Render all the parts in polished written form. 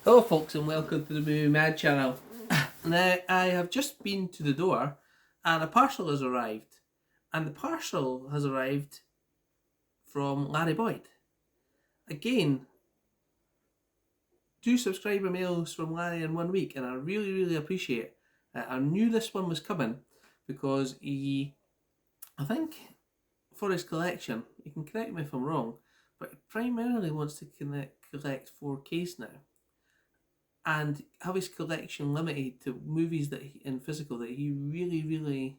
Hello folks and welcome to the Movie Mad channel. Now I have just been to the door and a parcel has arrived, and the parcel has arrived from Larry Boyd. Again, 2 subscriber mails from Larry in 1 week, and I really appreciate it. I knew this one was coming because I think for his collection, you can correct me if I'm wrong, but he primarily wants to collect 4Ks now, and have his collection limited to movies that in physical that he really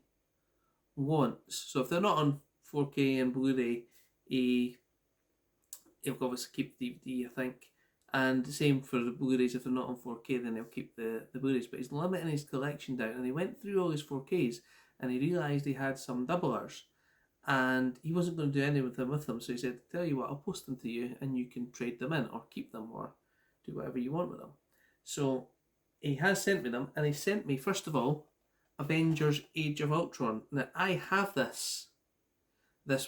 wants. So if they're not on 4K and Blu-ray, he'll obviously keep the DVD, I think. And the same for the Blu-rays. If they're not on 4K, then he'll keep the Blu-rays. But he's limiting his collection down, and he went through all his 4Ks and he realised he had some doublers, and he wasn't going to do any with them. So he said, "Tell you what, I'll post them to you, and you can trade them in or keep them or do whatever you want with them." So he has sent me them, and he sent me, first of all, Avengers Age of Ultron. Now I have this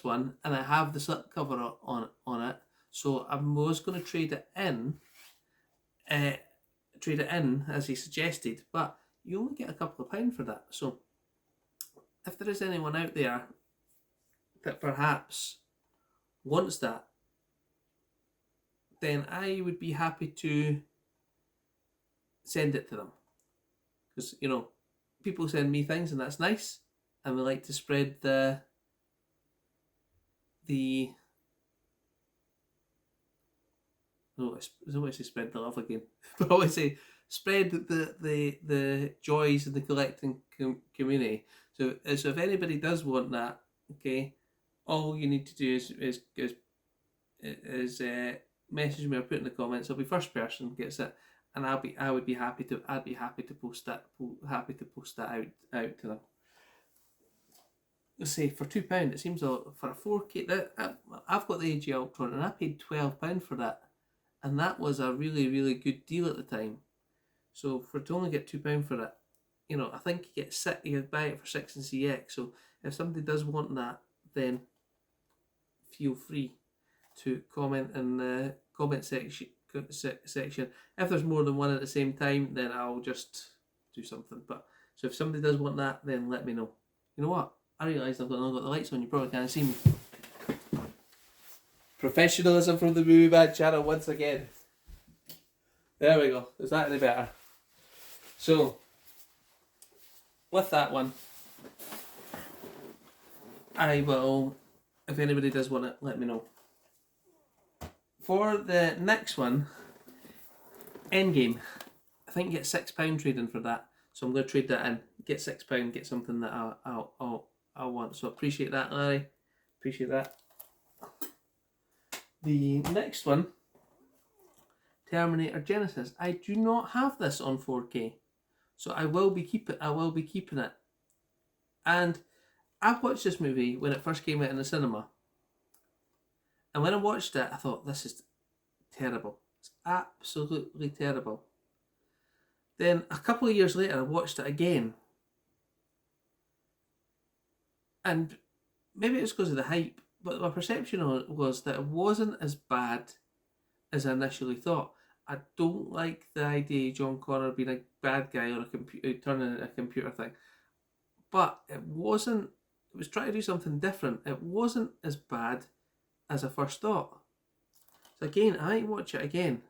one, and I have the slipcover on it. So I was going to trade it in as he suggested, but you only get a couple of pounds for that. So if there is anyone out there that perhaps wants that, then I would be happy to send it to them, because people send me things and that's nice, and we like to spread the I don't always say spread the love again, but I always say spread the joys of the collecting community. So if anybody does want that, okay, all you need to do is message me or put in the comments. I'll be first person gets it, and I'd be happy to post that out to them. Let's say for £2, it seems for a 4K. I've got the Age of Ultron, and I paid £12 for that, and that was a really good deal at the time. So to only get £2 for it, I think you get six. You buy it for 6 in CX. So if somebody does want that, then feel free to comment in the comment section. If there's more than one at the same time, then I'll just do something. But so if somebody does want that, then let me know. You know what? I realised I've not got the lights on. You probably can't see me. Professionalism from the Movie Bad channel once again. There we go. Is that any better? So with that one, I will, if anybody does want it, let me know. For the next one, Endgame, I think you get £6 trading for that. So I'm going to trade that in. Get £6, get something that I want. So appreciate that, Larry. Appreciate that. The next one, Terminator Genesis. I do not have this on 4K, so I will be keeping it. And I watched this movie when it first came out in the cinema, and when I watched it, I thought, this is terrible. It's absolutely terrible. Then a couple of years later, I watched it again, and maybe it was because of the hype, but my perception was that it wasn't as bad as I initially thought. I don't like the idea of John Connor being a bad guy or turning into a computer thing. But it wasn't. It was trying to do something different. It wasn't as bad as I first thought. So again, I might watch it again.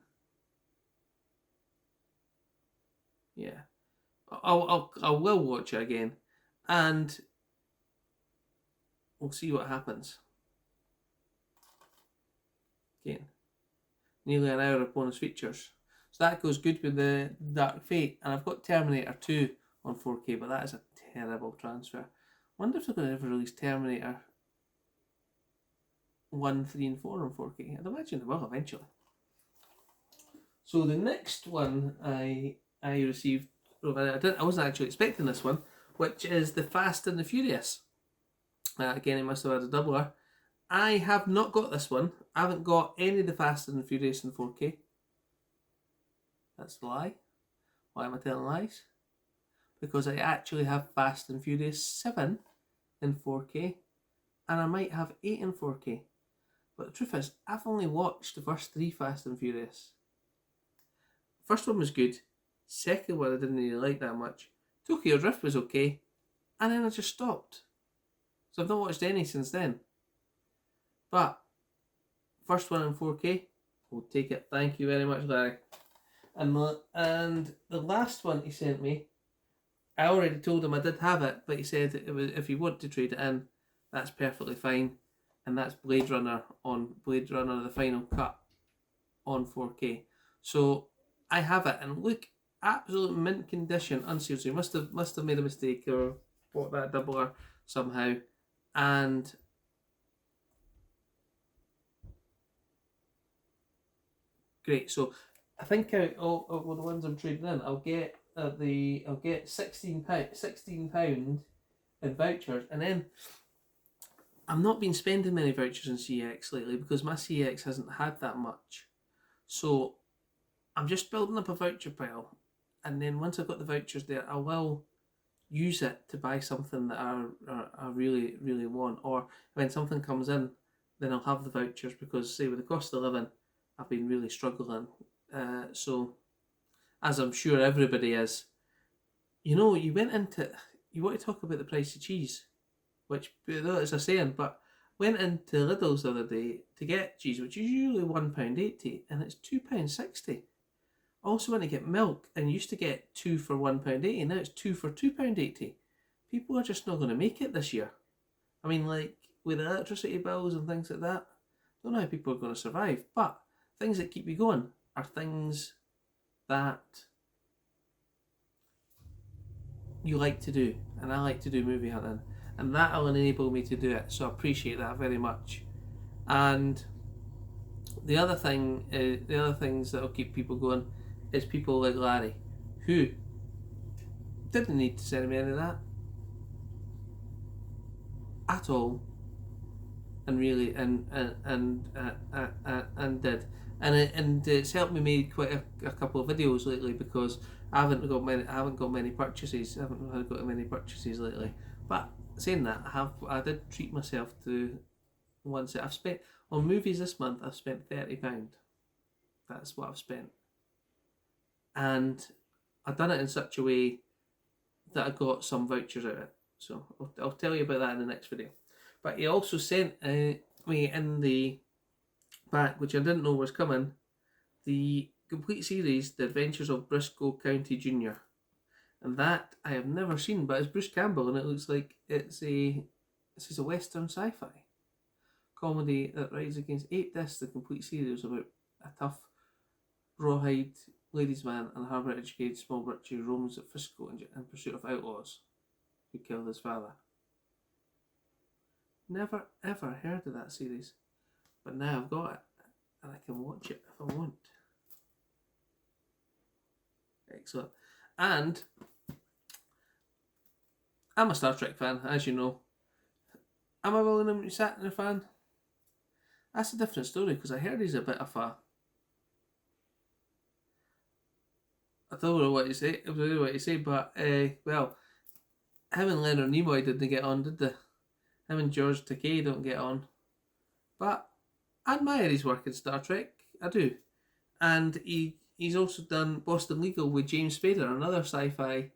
Yeah, I will watch it again, and we'll see what happens. Again, nearly an hour of bonus features. So that goes good with the Dark Fate, and I've got Terminator 2 on 4K, but that is a terrible transfer. I wonder if they're going to ever release Terminator 1, 3 and 4 on 4K. I'd imagine they will eventually. So the next one I received, I wasn't actually expecting this one, which is the Fast and the Furious. Again, it must have had a doubler. I have not got this one. I haven't got any of the Fast and the Furious in 4K. That's a lie. Why am I telling lies? Because I actually have Fast and Furious 7 in 4K, and I might have 8 in 4K. But the truth is, I've only watched the first 3 Fast and Furious. First one was good. Second one I didn't really like that much. Tokyo Drift was okay. And then I just stopped. So I've not watched any since then. But first one in 4K, we'll take it. Thank you very much, Larry. And the last one he sent me, I already told him I did have it, but he said it was, if you want to trade it in, that's perfectly fine. And that's Blade Runner The Final Cut on 4K. So I have it, and look, absolute mint condition, unsealed. So he must have made a mistake or bought that doubler somehow. And great. So I think out all the ones I'm trading in, I'll get £16 in vouchers, and then I'm not been spending many vouchers in CX lately because my CX hasn't had that much. So I'm just building up a voucher pile, and then once I've got the vouchers there, I will use it to buy something that I really, really want. Or when something comes in, then I'll have the vouchers because, say, with the cost of living, I've been really struggling. So, as I'm sure everybody is, you want to talk about the price of cheese, which is a saying, but went into Lidl's the other day to get cheese, which is usually £1.80, and it's £2.60. Also went to get milk, and used to get 2 for £1.80, now it's 2 for £2.80. People are just not going to make it this year. I mean, like, with electricity bills and things like that, I don't know how people are going to survive, but things that keep you going are things that you like to do, and I like to do movie hunting, and that will enable me to do it, so I appreciate that very much. And the other things that will keep people going is people like Larry, who didn't need to send me any of that at all, and really and did, and it's helped me make quite a couple of videos lately because I haven't got many purchases. I haven't got many purchases lately. But saying that, I did treat myself to once. I've spent on movies this month. I've spent £30. That's what I've spent, and I've done it in such a way that I got some vouchers out of it. So I'll tell you about that in the next video. But he also sent me in the back, which I didn't know was coming, the complete series, The Adventures of Briscoe County Jr. And that I have never seen, but it's Bruce Campbell, and it looks like this is a Western sci-fi comedy that rides against 8 discs. The complete series about a tough rawhide ladies' man and Harvard-educated small butcher who roams at Frisco in pursuit of outlaws who killed his father. Never ever heard of that series, but now I've got it and I can watch it if I want. Excellent. And I'm a Star Trek fan, as you know. Am I William Shatner fan? That's a different story, because I heard he's a bit of a... I don't know what you say, but well, him and Leonard Nimoy didn't get on, did they? Him and George Takei don't get on. But I admire his work in Star Trek, I do. And he's also done Boston Legal with James Spader, another sci-fi.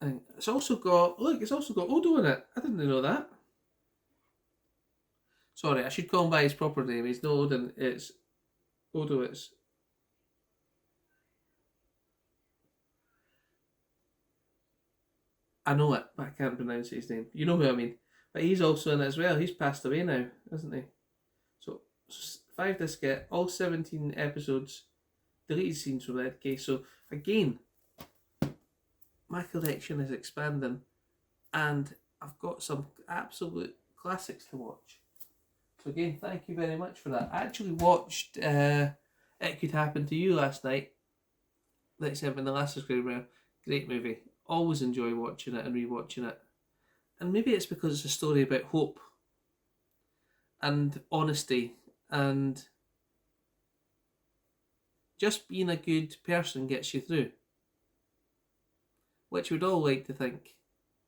And it's also got Odo in it. I didn't know that. Sorry, I should call him by his proper name. He's no Odin, it's Odo. I know it, but I can't pronounce his name. You know who I mean. But he's also in it as well. He's passed away now, isn't he? So 5 disc set, all 17 episodes, deleted scenes from that case. So again, my collection is expanding, and I've got some absolute classics to watch. So again, thank you very much for that. I actually watched It Could Happen to You last night. Like I said in the last subscriber, great movie. Always enjoy watching it and rewatching it. And maybe it's because it's a story about hope and honesty and just being a good person gets you through, which we'd all like to think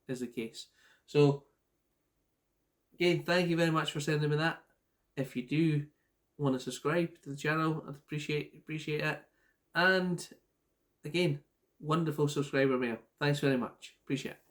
is the case. So again, thank you very much for sending me that. If you do want to subscribe to the channel, I'd appreciate it. And again, wonderful subscriber mail. Thanks very much. Appreciate it.